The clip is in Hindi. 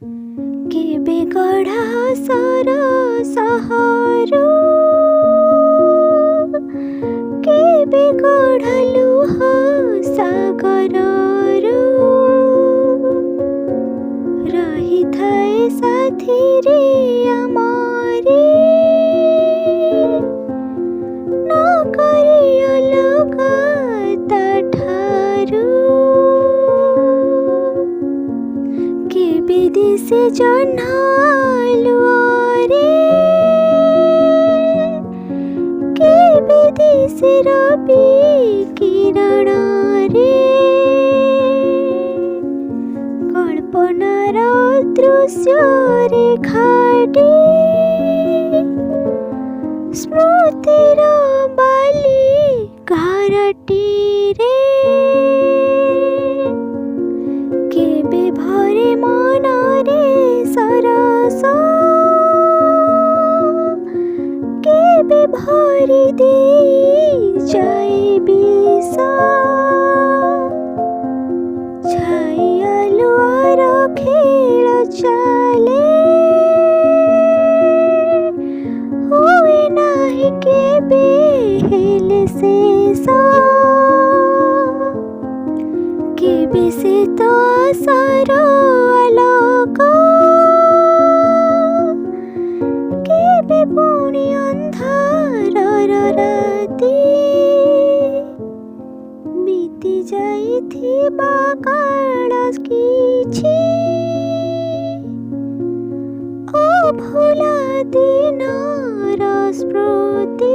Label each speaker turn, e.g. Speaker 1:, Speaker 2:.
Speaker 1: केबे गढ़ा सर सहरु केबे गढ़लु ह सागररु रही थाए साथी रे आमारे न करी अलगा ताठारु केबे दिसे जह्नालु रे केबे दिसे रवि किरण रे कल्पनार दृश्य रेखाटी स्मृतिर बाली घरटी रे केबे भरे मनरे सरस केबे भरि देई जाए विष छाइयालुआर खेल चाले हुए नाही केबे हेले शेष केबे से तो आशार आलोक केबे पुणी अंधारर राति बीती जाइथिबा काल किछि अभुला दिनर स्मृति।